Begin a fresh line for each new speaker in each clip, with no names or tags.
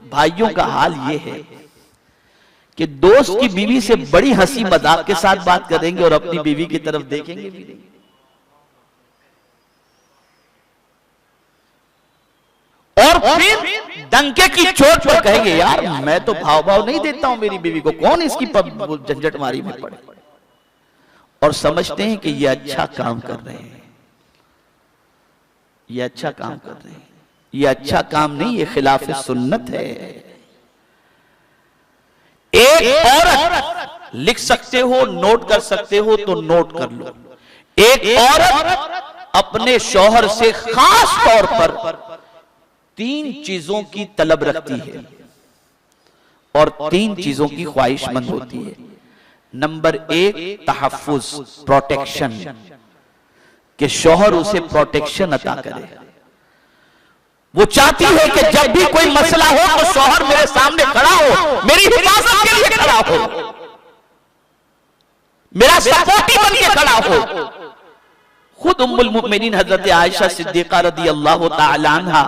भाइयों का हाल ये है कि दोस्त की बीवी से बड़ी हंसी मजाक के साथ बात करेंगे और अपनी बीवी की तरफ देखेंगे भी नहीं। और फिर डंके की चोट पर कहेंगे यार मैं तो भाव भाव नहीं देता हूं मेरी बीवी को, कौन इसकी झंझट मारी में पड़े। और समझते हैं कि ये अच्छा काम कर रहे हैं, ये अच्छा काम कर रहे हैं। ये अच्छा काम नहीं, ये खिलाफ सुन्नत है। एक औरत लिख सकते हो, नोट कर सकते हो तो नोट कर लो। एक औरत अपने शौहर से खास तौर पर 3 चीजों की तलब रखती है और 3 चीजों की ख्वाहिशमंद होती है। नंबर 1 तहफ्फुज, प्रोटेक्शन, कि शौहर उसे प्रोटेक्शन अता करे। वो चाहती है कि जब भी कोई मसला हो तो शौहर मेरे सामने खड़ा हो, मेरी हिफाजत के लिए खड़ा हो, मेरा सपोर्टी बन के खड़ा हो। खुद उम्मुल मुमिनीन हजरत आयशा सिद्दीका रदी अल्लाह तआला अन्हा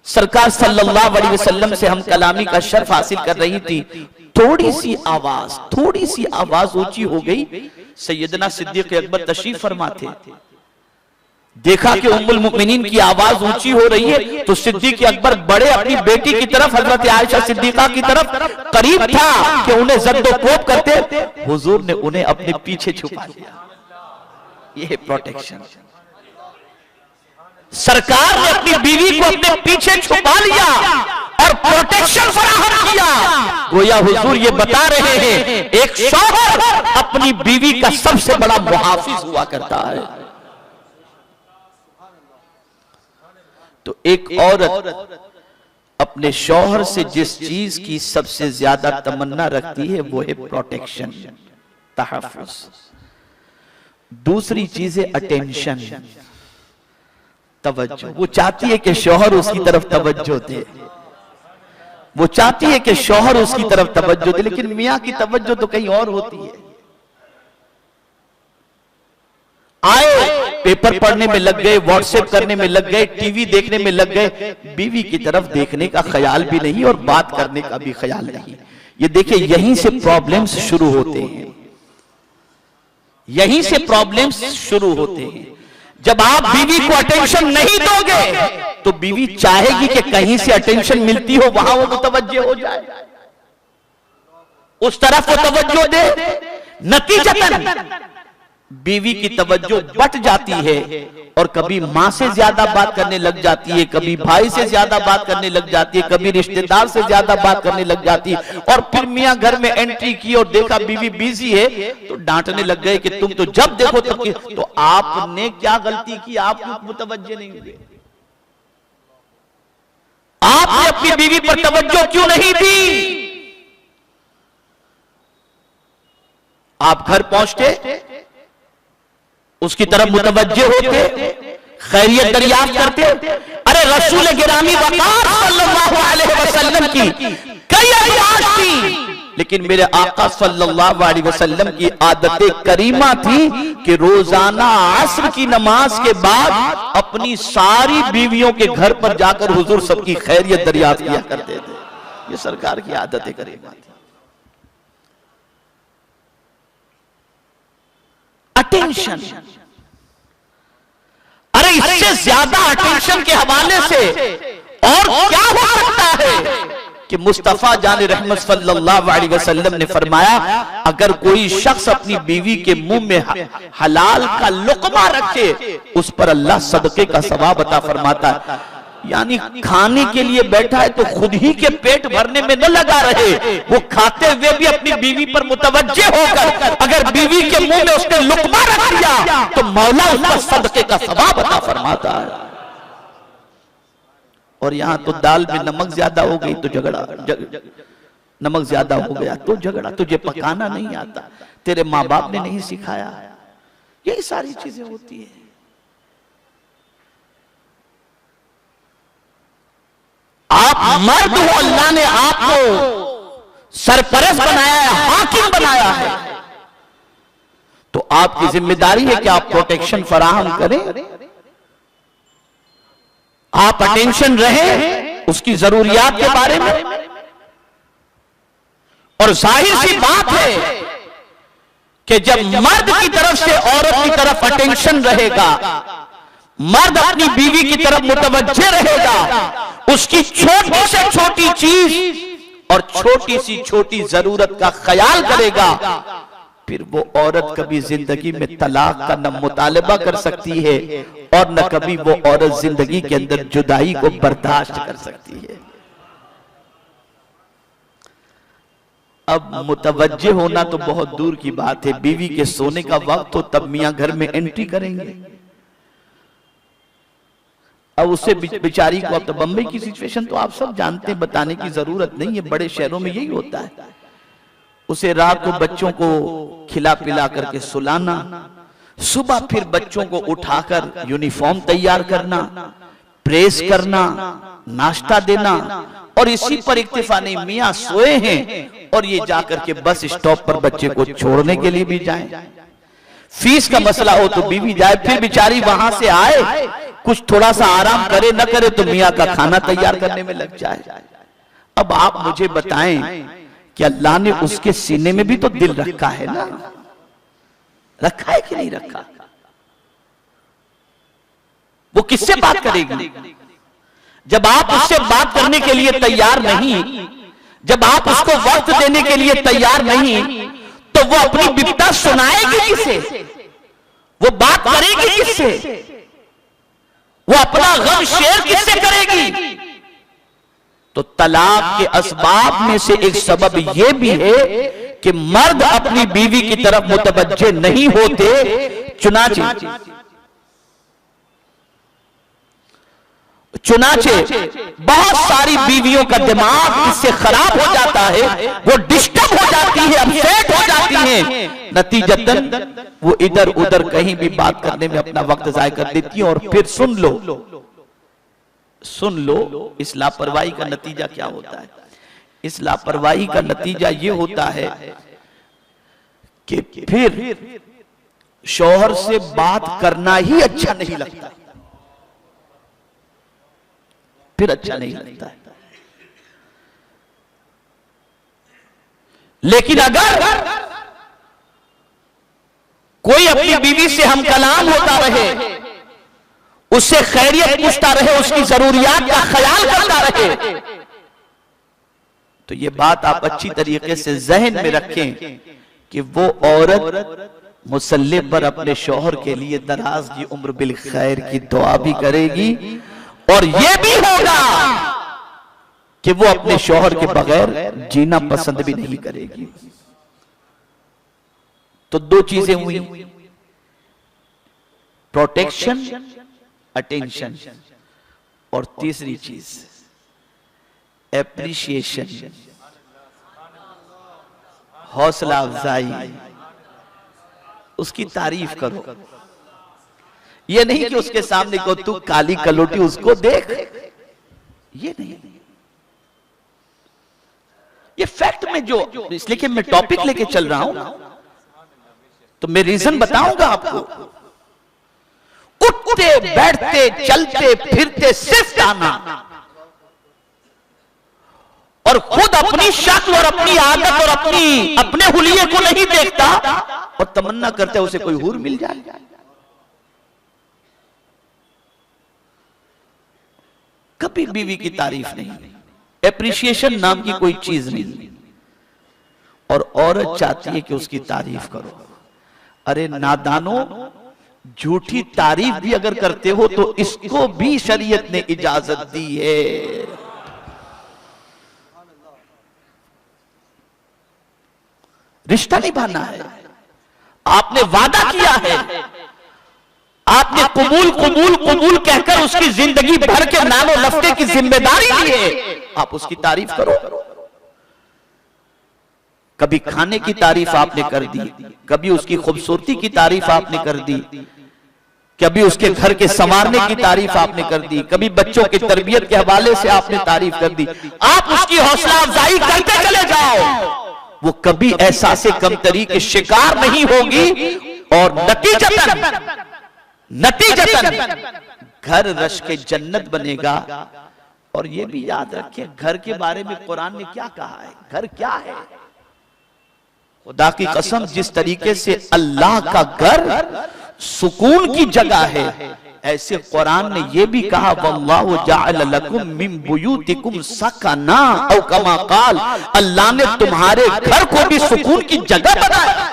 सरकार सल्लल्लाहु अलैहि वसल्लम से हम कलामी का शर्फ हासिल कर रही थी। थोड़ी सी आवाज ऊंची हो गई। सैयदना सिद्दीक अकबर तशरीफ फरमा थे, देखा कि उम्मुल मुमिनीन की आवाज ऊंची हो रही है तो सिद्दीक अकबर बड़े अपनी बेटी की तरफ हजरत आयशा सिद्दीका की तरफ करीब था कि उन्हें जद्दोकोब करते। हुजूर ने उन्हें अपने पीछे छुपा लिया। यह है प्रोटेक्शन। सरकार ने अपनी बीवी को अपने पीछे छुपा लिया और प्रोटेक्शन फराहम किया। गोया हुजूर ये बता रहे हैं एक शौहर अपनी बीवी का सबसे बड़ा मुहाफिज हुआ करता है। तो एक औरत अपने शौहर से जिस चीज की सबसे ज्यादा तमन्ना रखती है वो है प्रोटेक्शन, तहफ्फुज। दूसरी चीज है अटेंशन, तवज्जो। वो चाहती है कि शौहर उसकी तरफ तवज्जो दे, वो चाहती है कि शौहर उसकी तरफ तवज्जो दे, लेकिन मियां की तवज्जो तो कहीं और होती है। आए पेपर पढ़ने में लग गए, व्हाट्सएप करने में लग गए, टीवी देखने में लग गए, बीवी की तरफ देखने का ख्याल भी नहीं और बात करने का भी ख्याल नहीं। ये देखिए यहीं से प्रॉब्लम्स शुरू होते हैं, यहीं से प्रॉब्लम्स शुरू होते हैं। जब आप बीवी को अटेंशन नहीं दोगे तो बीवी चाहेगी कि कहीं से अटेंशन मिलती हो वहां वो मुतवज्जे हो जाए, उस तरफ वो तवज्जो दे। नतीजतन बीवी की तवज्जो बट जाती है और कभी मां से ज्यादा बात करने लग जाती है, कभी भाई से ज्यादा बात करने लग जाती है, कभी रिश्तेदार से ज्यादा बात करने लग जाती है। और फिर मियां घर में एंट्री की और देखा बीवी बिजी है तो डांटने लग गए कि तुम तो जब देखो तब। तो आपने क्या गलती की, आप मुतवज्जे नहीं हुए? आपने अपनी बीवी पर तवज्जो क्यों नहीं दी? आप घर पहुंचते, उसकी तरफ मुतवज्जे होते, खैरियत दरियाफ्त करते। अरे रसूल गिरामी वक़ार सल्लल्लाहु अलैहि वसल्लम की कई अज़वाज थी, लेकिन मेरे आका सल्लल्लाहु अलैहि वसल्लम की आदत करीमा थी कि रोजाना असर की नमाज के बाद अपनी सारी बीवियों के घर पर जाकर हुजूर सबकी खैरियत दरियाफ्त किया करते थे। ये सरकार की आदत करीमा थी। अटेंशन, अरे इससे ज्यादा अटेंशन के हवाले से और क्या हो सकता है कि मुस्तफा जान रहमत सल्लल्लाहु अलैहि वसल्लम ने फरमाया अगर कोई शख्स अपनी बीवी के मुंह में हलाल का लुक़मा रखे उस पर अल्लाह सदके का सवाब अता फरमाता है। यानी खाने के लिए बैठा है तो खुद ही के पेट भरने में न लगा रहे, वो खाते हुए भी अपनी बीवी पर मुतवज्जे होकर अगर बीवी के मुंह में उसने लुक़मा रख दिया तो मौला उस पर सदके का सवाब अता फरमाता है। और यहां तो दाल में नमक ज्यादा हो गई तो झगड़ा, नमक ज्यादा हो गया तो झगड़ा, तुझे पकाना नहीं आता, तेरे माँ बाप ने नहीं सिखाया, यही सारी चीजें होती है। आप मर्द हो, अल्लाह ने आपको सरपरस्त बनाया है, हाकिम बनाया है, तो आपकी जिम्मेदारी है कि आप प्रोटेक्शन फराहम करें, आप अटेंशन रहे, उसकी जरूरियात के बारे में। और जाहिर सी बात है कि जब मर्द की तरफ से औरत की तरफ अटेंशन रहेगा, मर्द अपनी बीवी की तरफ मुतवज्जे रहेगा, उसकी छोटी से छोटी चीज और छोटी सी छोटी जरूरत का ख्याल करेगा, फिर वो औरत कभी जिंदगी में तलाक का न मुतालबा कर सकती है और न कभी वो औरत जिंदगी के अंदर जुदाई को बर्दाश्त कर सकती है। अब मुतवज्जे होना तो बहुत दूर की बात है, बीवी के सोने का वक्त हो तब मियां घर में एंट्री करेंगे। अब उससे बेचारी को, अब तो बम्बई की सिचुएशन तो आप सब जानते हैं, बताने की जरूरत नहीं है, बड़े शहरों में यही होता है। उसे रात को बच्चों को खिला पिला करके सुलाना, सुबह फिर बच्चों को उठाकर यूनिफॉर्म तैयार करना, प्रेस करना, नाश्ता देना, और इसी पर इक्तिफा नहीं, मियां सोए हैं और ये जाकर के बस स्टॉप पर बच्चे को छोड़ने के लिए भी जाएं। फीस का मसला हो तो बीवी जाए, फिर बेचारी वहां से आए, कुछ थोड़ा सा आराम करे न करे तो मियां का खाना तैयार करने में लग जाए। अब आप मुझे बताएं कि अल्लाह ने उसके सीने में भी तो दिल रखा है ना, रखा है कि नहीं रखा? वो किससे बात करेगी जब आप उससे बात करने के लिए तैयार नहीं, जब आप उसको वक्त देने के लिए तैयार नहीं, तो वो अपनी बिपता सुनाएगी किसे? वो बात करेगी किससे? वो अपना गम शेयर किससे करेगी? तो तलाक के असबाब में से एक सबब यह भी है कि मर्द अपनी बीवी की तरफ मुतवज्जे नहीं होते। चुनाचे बहुत सारी बीवियों का दिमाग इससे खराब हो जाता है, वो डिस्टर्ब हो जाती है, अपसेट हो जाती है, नतीजतन वो इधर उधर कहीं भी बात करने में अपना वक्त जाया कर देती है। और फिर सुन लो इस लापरवाही का नतीजा क्या होता है। इस लापरवाही का नतीजा ये होता है कि फिर शौहर से बात करना ही अच्छा नहीं लगता, फिर अच्छा नहीं लगता है। लेकिन अगर कोई अपनी बीवी से हम कलाम होता रहे, उससे खैरियत पूछता रहे, उसकी जरूरियात का ख्याल करता रहे, तो ये बात आप अच्छी तरीके से जहन में रखें कि वो औरत मुसल्ले पर अपने शौहर के लिए दराज की उम्र बिल खैर की दुआ भी करेगी, और यह भी होगा कि वो अपने शौहर के बगैर जीना पसंद भी नहीं करेगी। तो दो चीजें हुई, प्रोटेक्शन, अटेंशन, और तीसरी चीज एप्रिशिएशन, हौसला अफजाई, उसकी तारीफ करो। ये नहीं कि उसके सामने को तू काली कलोटी उसको देख, ये नहीं। ये फैक्ट में जो, इसलिए कि मैं टॉपिक लेके चल रहा हूं तो मैं रीजन बताऊंगा आपको। उठते बैठते चलते फिरते सिर्फ गाना, और खुद अपनी शक्ल और अपनी आदत और अपने हुलिये को नहीं देखता और तमन्ना करते उसे कोई हूर मिल जाए। कभी बीवी की तारीफ नहीं, एप्रिशिएशन नाम की कोई चीज नहीं, और औरत चाहती है कि उसकी तारीफ करो। अरे नादानो, झूठी तारीफ भी अगर करते हो तो इसको भी शरीयत ने इजाजत दी है। रिश्ता निभाना है, आपने वादा किया है, आपने कबूल कबूल कबूल कहकर उसकी जिंदगी भर के नालो लफ्ते की जिम्मेदारी ली है, आप उसकी तारीफ करो। कभी खाने की तारीफ आपने कर दी, कभी उसकी खूबसूरती की तारीफ आपने कर दी, कभी उसके घर के संवारने की तारीफ आपने कर दी, कभी बच्चों की तरबियत के हवाले से आपने तारीफ कर दी। आप उसकी हौसला अफजाई करते चले जाओ, वो कभी एहसास कमतरी के शिकार नहीं होगी, और नतीजतन घर रश के जन्नत बनेगा। और ये भी याद रखिए, घर के बारे में कुरान ने क्या कहा है। घर क्या है? खुदा की कसम, जिस तरीके से अल्लाह का घर सुकून की जगह है, ऐसे कुरान ने यह भी कहा वल्लाहु जअल लकुम मिन बुयूतिकुम सकना औ कमा काल, अल्लाह ने तुम्हारे घर को भी सुकून की जगह बनाया।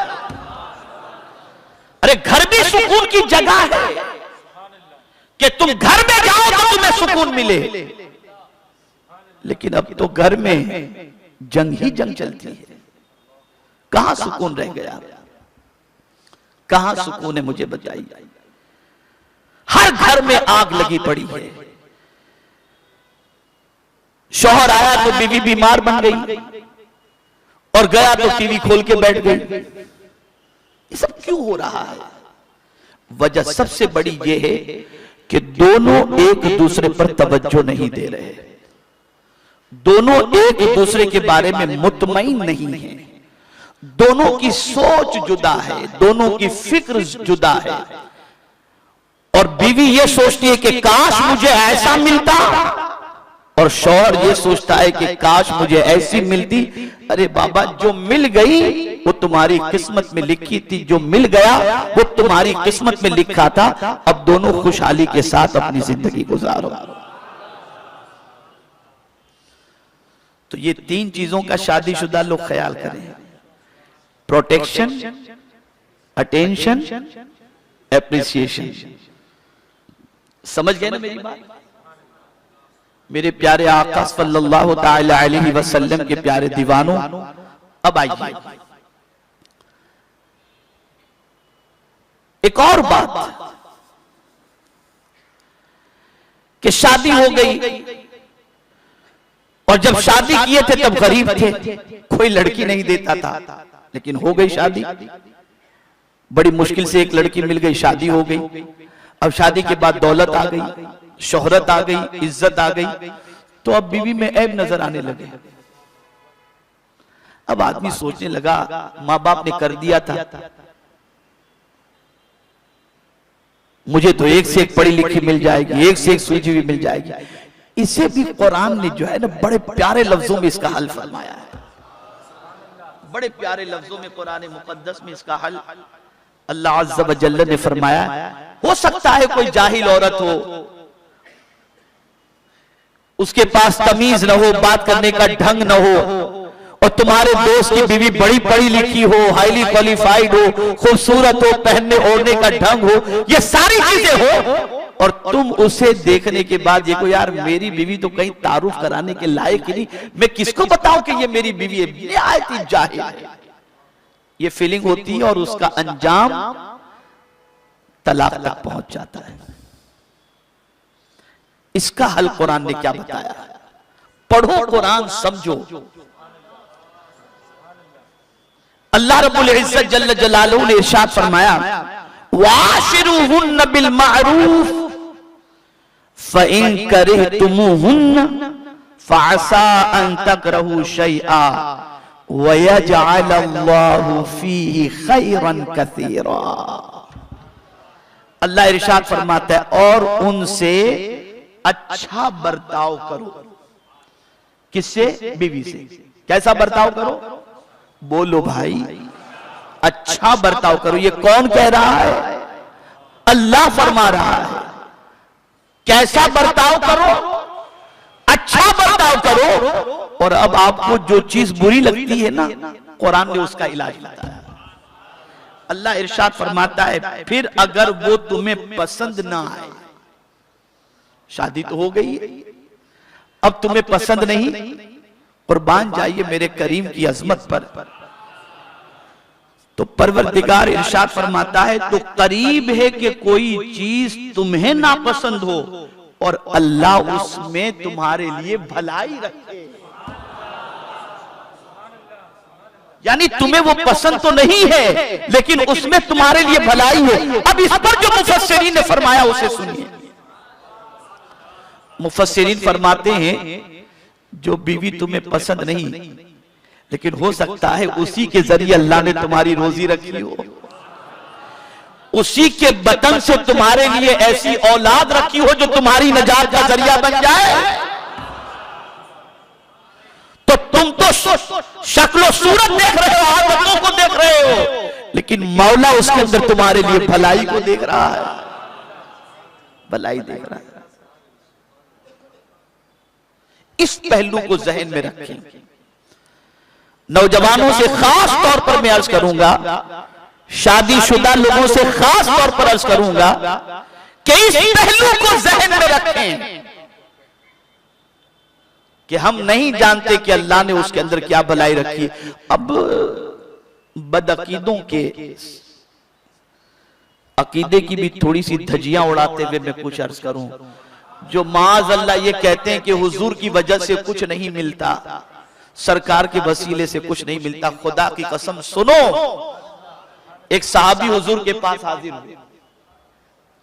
अरे घर भी सुकून की जगह है कि तुम घर में जाओ तो तुम्हें सुकून मिले, लेकिन अब तो घर में जंग ही जंग चलती है। कहां सुकून रह गया? कहां सुकून है? मुझे बताइए। हर घर में आग लगी पड़ी है। शौहर आया तो बीवी बीमार बन गई और गया तो टीवी खोल के बैठ गई। ये सब क्यों हो रहा है? वजह सबसे बड़ी यह है कि दोनों एक दूसरे पर तवज्जो नहीं दे रहे, दोनों एक दूसरे के बारे में मुतमईन नहीं है, दोनों की सोच जुदा है, दोनों की फिक्र जुदा है। और बीवी ये सोचती है कि काश मुझे ऐसा मिलता, और शौहर ये सोचता है कि काश मुझे ऐसी मिलती। अरे बाबा, जो मिल गई वो तुम्हारी किस्मत में लिखी थी, जो मिल गया वो तुम्हारी किस्मत में लिखा था। अब दोनों खुशहाली के साथ अपनी जिंदगी गुजारो। तो ये तीन चीजों का शादीशुदा लोग ख्याल करें। Protection, attention, appreciation. समझ गए ना मेरी बात? मेरे प्यारे आका सल्लल्लाहु ताला अलैहि वसल्लम के प्यारे दीवानों, अब आइए एक और बात कि शादी हो गई, और जब शादी किए थे तब गरीब थे, कोई लड़की नहीं देता था, लेकिन हो गई शादी। बड़ी मुश्किल से एक लड़की मिल गई, शादी हो गई। अब शादी के बाद दौलत आ गई, शोहरत आ गई, इज्जत आ गई, तो अब बीवी में ऐब नजर आने लगे। अब आदमी सोचने लगा, माँ बाप ने कर दिया था, मुझे तो एक से एक पढ़ी लिखी मिल जाएगी, एक से एक सुलझी हुई मिल जाएगी। इसे भी कुरान ने जो है ना बड़े प्यारे लफ्जों में इसका हल फरमाया है। बड़े प्यारे लफ्जों में कुरान मुकद्दस में इसका हल अल्लाह अज़्ज़ व जल्ल ने फरमाया। हो सकता है कोई जाहिल औरत हो, उसके पास तमीज न हो, बात करने का ढंग न हो, और तुम्हारे दोस्त की बीवी बड़ी पढ़ी लिखी हो, हाईली क्वालिफाइड हो, खूबसूरत हो, पहनने ओढ़ने का ढंग हो, ये सारी चीजें हो, और तुम उसे देखने के बाद ये को यार मेरी बीवी तो कहीं तारुफ कराने के लायक ही नहीं, मैं किसको बताऊं कि ये मेरी बीवी है, निहायत ही जाहिल है, ये फीलिंग होती है, और उसका अंजाम तलाक तक पहुंच जाता है। इसका हल कुरान ने क्या बताया? पढ़ो कुरान, समझो। अल्लाह रब्बुल इज्जत जल्ल जलालुहु ने इरशाद फरमाया, वाशिरुहुन्न बिल मारूफ फइन करिहतुमुहुन्न फअसा अन तकरहु शैआ वयजअल अल्लाहु फीहि खैरन कसीरा। अल्लाह इरशाद फरमाता है, और उनसे अच्छा बर्ताव करो। किससे? बीवी से। कैसा बर्ताव करो? बोलो भाई, अच्छा बर्ताव करो। ये कौन कह रहा है? अल्लाह फरमा रहा है। कैसा बर्ताव करो? अच्छा बर्ताव करो। और अब आपको जो चीज बुरी लगती है ना, कुरान ने उसका इलाज बताया। अल्लाह इरशाद फरमाता है, फिर अगर वो तुम्हें पसंद ना आए, शादी तो हो गई, अब तुम्हें पसंद नहीं, कुर्बान जाइए मेरे करीम की अजमत पर, तो परवरदिगार इरशाद फरमाता है, तो करीब है कि कोई चीज तुम्हें नापसंद हो और अल्लाह उसमें तुम्हारे लिए भलाई रखे। यानी तुम्हें वो पसंद तो नहीं है, लेकिन उसमें तुम्हारे लिए भलाई है। अब इस पर जो मुफस्सिरीन ने फरमाया उसे सुनिए। मुफस्सिरीन फरमाते हैं, जो बीवी तुम्हें पसंद नहीं, लेकिन हो सकता है उसी के जरिए अल्लाह ने तुम्हारी रोजी रखी हो, उसी के बदन से तुम्हारे लिए ऐसी औलाद रखी हो जो तुम्हारी नजात का जरिया बन जाए। तुम तो शक्लो सूरत देख रहे हो, आदतों को देख रहे हो, लेकिन मौला उसके अंदर तुम्हारे लिए भलाई को देख रहा है, भलाई देख रहा है। इस पहलू को जहन में रखें। नौजवानों से खास तौर पर मैं अर्ज करूंगा, शादीशुदा लोगों से खास तौर पर अर्ज करूंगा कि इस पहलू को जहन में रखें कि हम नहीं जानते कि अल्लाह ने उसके अंदर क्या भलाई रखी। अब बदअकीदों के अकीदे की भी थोड़ी सी धज्जियां उड़ाते हुए मैं कुछ अर्ज करूं, जो माज़ अल्लाह ये कहते हैं कि हुजूर की वजह से कुछ नहीं मिलता, सरकार के वसीले से कुछ नहीं मिलता। खुदा की कसम सुनो, एक सहाबी हुजूर के पास हाजिर हुए,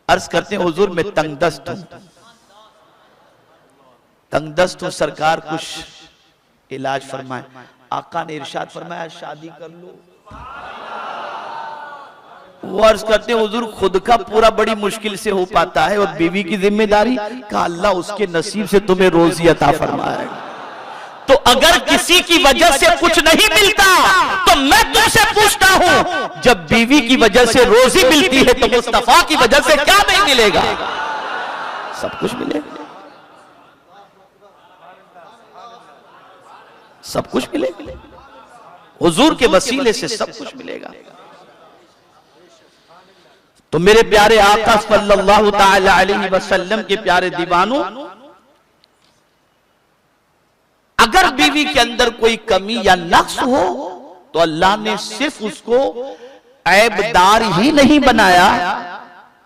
अर्ज करते हैं हुजूर मैं तंगदस्त हूं, तंगदस्त हूं, सरकार कुछ इलाज फरमाए। आका ने इरशाद फरमाया शादी कर लो। वो अर्ज करते हैं हुजूर खुद का पूरा बड़ी मुश्किल से हो पाता है और बीवी की जिम्मेदारी का अल्लाह उसके नसीब से तुम्हें रोजी अता फरमाएगा। तो अगर किसी की वजह से कुछ नहीं मिलता तो मैं तुमसे पूछता हूं, जब बीवी की वजह से रोजी मिलती है तो मुस्तफा की वजह से क्या नहीं मिलेगा? सब कुछ मिलेगा, सब कुछ मिलेगा, हुजूर के वसीले से सब कुछ मिलेगा। तो मेरे प्यारे आका सल्लल्लाहु तआला अलैहि वसल्लम के प्यारे दीवानों, अगर बीवी के अंदर कोई कमी या नक्स हो तो अल्लाह ने सिर्फ उसको ऐबदार ही नहीं बनाया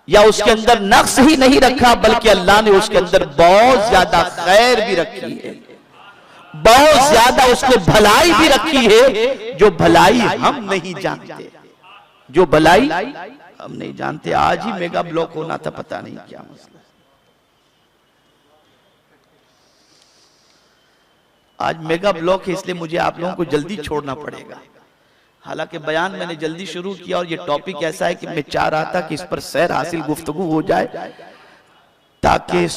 या उसके अंदर नक्स ही नहीं रखा, बल्कि अल्लाह ने उसके अंदर बहुत ज्यादा खैर भी रखी है, बहुत ज्यादा उसको भलाई भी रखी है, जो भलाई हम नहीं जानते, जो भलाई हम नहीं जानते। आज ही मेगा ब्लॉक होना था, पता नहीं क्या मसला। आज मेगा ब्लॉक है, इसलिए मुझे आप लोगों को जल्दी छोड़ना पड़ेगा। हालांकि बयान मैंने जल्दी शुरू किया और ये टॉपिक ऐसा है कि मैं चाह रहा था कि इस पर सैर हासिल गुफ्तगू हो जाए ताकि